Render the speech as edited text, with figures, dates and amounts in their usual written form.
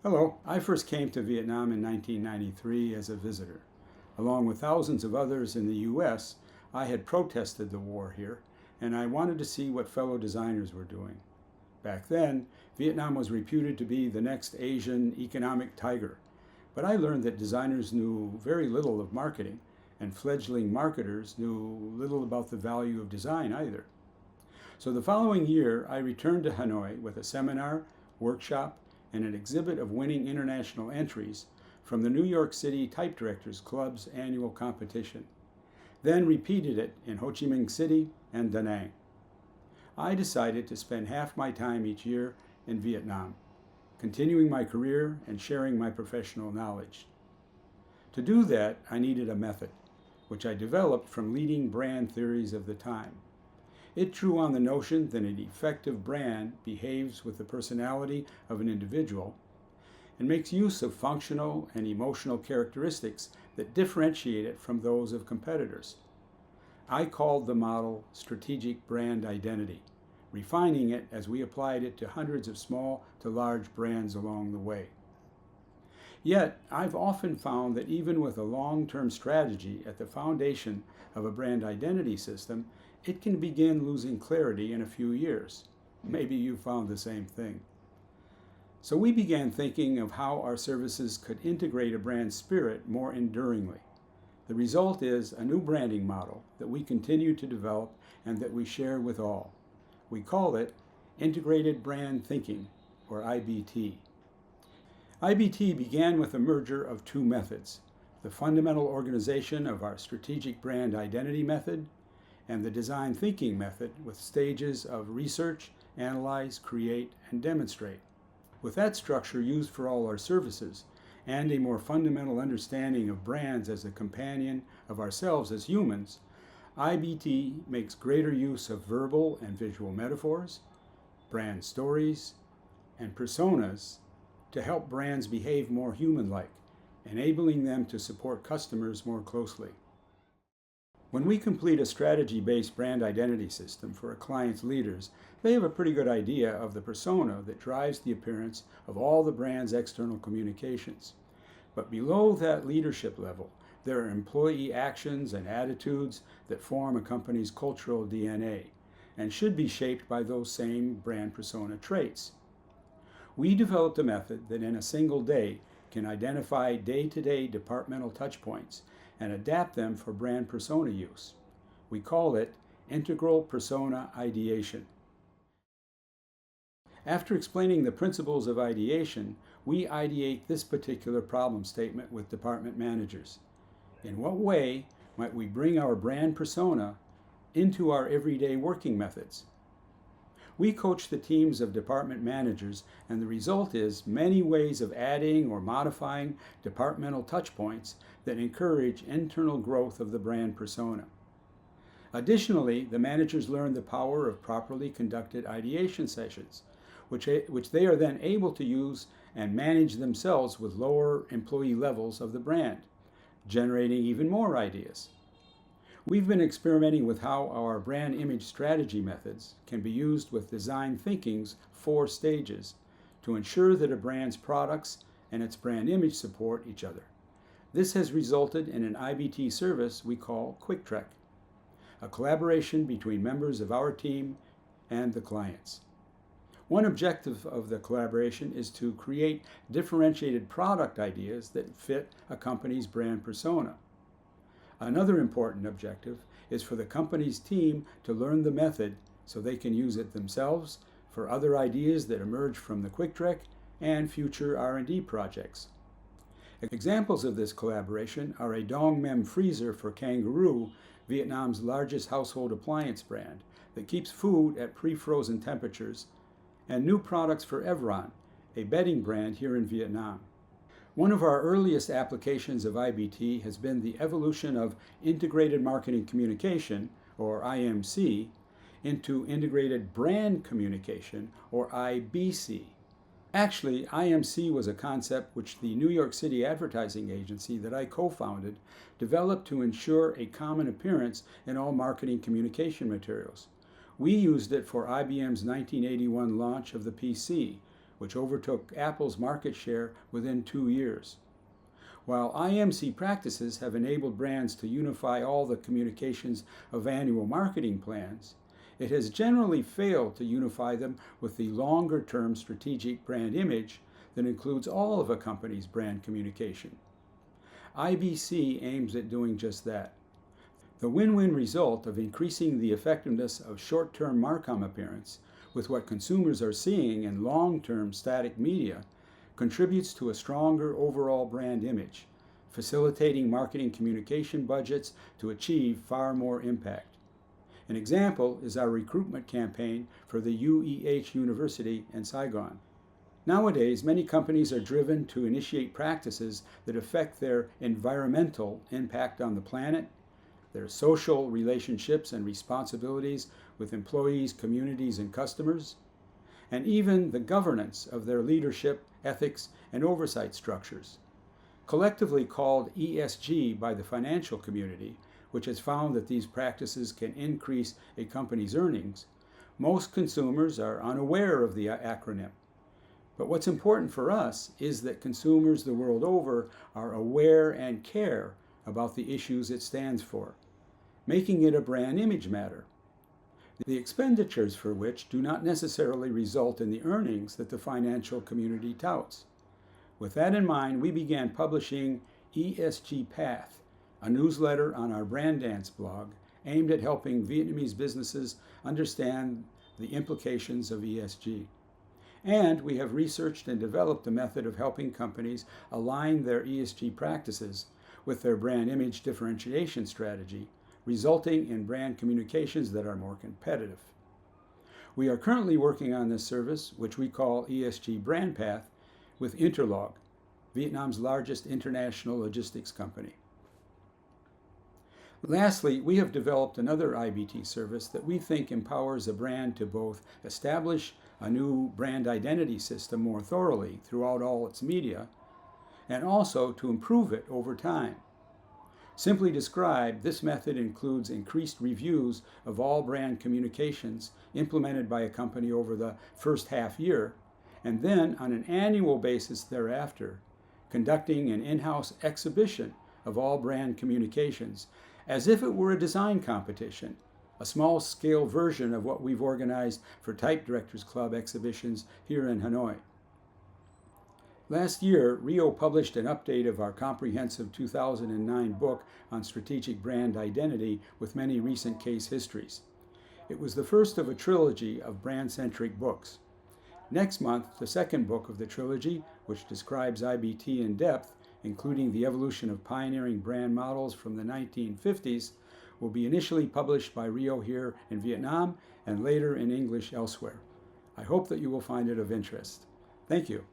Hello. I first came to Vietnam in 1993 as a visitor. Along with thousands of others in the U.S., I had protested the war here, and I wanted to see what fellow designers were doing. Back then, Vietnam was reputed to be the next Asian economic tiger, but I learned that designers knew very little of marketing, and fledgling marketers knew little about the value of design either. So the following year, I returned to Hanoi with a seminar, workshop, and an exhibit of winning international entries from the New York City Type Directors Club's annual competition, then repeated it in Ho Chi Minh City and Da Nang. I decided to spend half my time each year in Vietnam, continuing my career and sharing my professional knowledge. To do that, I needed a method, which I developed from leading brand theories of the time. It drew on the notion that an effective brand behaves with the personality of an individual and makes use of functional and emotional characteristics that differentiate it from those of competitors. I called the model strategic brand identity, refining it as we applied it to hundreds of small to large brands along the way. Yet, I've often found that even with a long-term strategy at the foundation of a brand identity system, it can begin losing clarity in a few years. Maybe you found the same thing. So we began thinking of how our services could integrate a brand spirit more enduringly. The result is a new branding model that we continue to develop and that we share with all. We call it Integrated Brand Thinking, or IBT. IBT began with a merger of two methods, the fundamental organization of our strategic brand identity method and the design thinking method with stages of research, analyze, create, and demonstrate. With that structure used for all our services and a more fundamental understanding of brands as a companion of ourselves as humans, IBT makes greater use of verbal and visual metaphors, brand stories, and personas to help brands behave more human-like, enabling them to support customers more closely. When we complete a strategy-based brand identity system for a client's leaders, they have a pretty good idea of the persona that drives the appearance of all the brand's external communications. But below that leadership level, there are employee actions and attitudes that form a company's cultural DNA and should be shaped by those same brand persona traits. We developed a method that in a single day can identify day-to-day departmental touchpoints and adapt them for brand persona use. We call it integral persona ideation. After explaining the principles of ideation, we ideate this particular problem statement with department managers. In what way might we bring our brand persona into our everyday working methods? We coach the teams of department managers, and the result is many ways of adding or modifying departmental touchpoints that encourage internal growth of the brand persona. Additionally, the managers learn the power of properly conducted ideation sessions, which they are then able to use and manage themselves with lower employee levels of the brand, generating even more ideas. We've been experimenting with how our brand image strategy methods can be used with design thinking's 4 stages to ensure that a brand's products and its brand image support each other. This has resulted in an IBT service we call Quick Trek, a collaboration between members of our team and the clients. One objective of the collaboration is to create differentiated product ideas that fit a company's brand persona. Another important objective is for the company's team to learn the method so they can use it themselves for other ideas that emerge from the Quick Trek and future R&D projects. Examples of this collaboration are a Dong Mem freezer for Kangaroo, Vietnam's largest household appliance brand, that keeps food at pre-frozen temperatures, and new products for Evron, a bedding brand here in Vietnam. One of our earliest applications of IBT has been the evolution of Integrated Marketing Communication, or IMC, into Integrated Brand Communication, or IBC. Actually, IMC was a concept which the New York City advertising agency that I co-founded developed to ensure a common appearance in all marketing communication materials. We used it for IBM's 1981 launch of the PC, which overtook Apple's market share within 2 years. While IMC practices have enabled brands to unify all the communications of annual marketing plans, it has generally failed to unify them with the longer-term strategic brand image that includes all of a company's brand communication. IBC aims at doing just that. The win-win result of increasing the effectiveness of short-term Marcom appearance with what consumers are seeing in long-term static media contributes to a stronger overall brand image, facilitating marketing communication budgets to achieve far more impact. An example is our recruitment campaign for the UEH University in Saigon. Nowadays, many companies are driven to initiate practices that affect their environmental impact on the planet, their social relationships and responsibilities with employees, communities, and customers, and even the governance of their leadership, ethics, and oversight structures. Collectively called ESG by the financial community, which has found that these practices can increase a company's earnings, most consumers are unaware of the acronym. But what's important for us is that consumers the world over are aware and care about the issues it stands for, making it a brand image matter, the expenditures for which do not necessarily result in the earnings that the financial community touts. With that in mind, we began publishing ESG Path, a newsletter on our Brand Dance blog aimed at helping Vietnamese businesses understand the implications of ESG. And we have researched and developed a method of helping companies align their ESG practices with their brand image differentiation strategy, resulting in brand communications that are more competitive. We are currently working on this service, which we call ESG Brand Path, with Interlog, Vietnam's largest international logistics company. Lastly, we have developed another IBT service that we think empowers a brand to both establish a new brand identity system more thoroughly throughout all its media, and also to improve it over time. Simply described, this method includes increased reviews of all brand communications implemented by a company over the first half year, and then on an annual basis thereafter, conducting an in-house exhibition of all brand communications as if it were a design competition, a small-scale version of what we've organized for Type Directors Club exhibitions here in Hanoi. Last year, Rio published an update of our comprehensive 2009 book on strategic brand identity with many recent case histories. It was the first of a trilogy of brand-centric books. Next month, the second book of the trilogy, which describes IBT in depth, including the evolution of pioneering brand models from the 1950s, will be initially published by Rio here in Vietnam and later in English elsewhere. I hope that you will find it of interest. Thank you.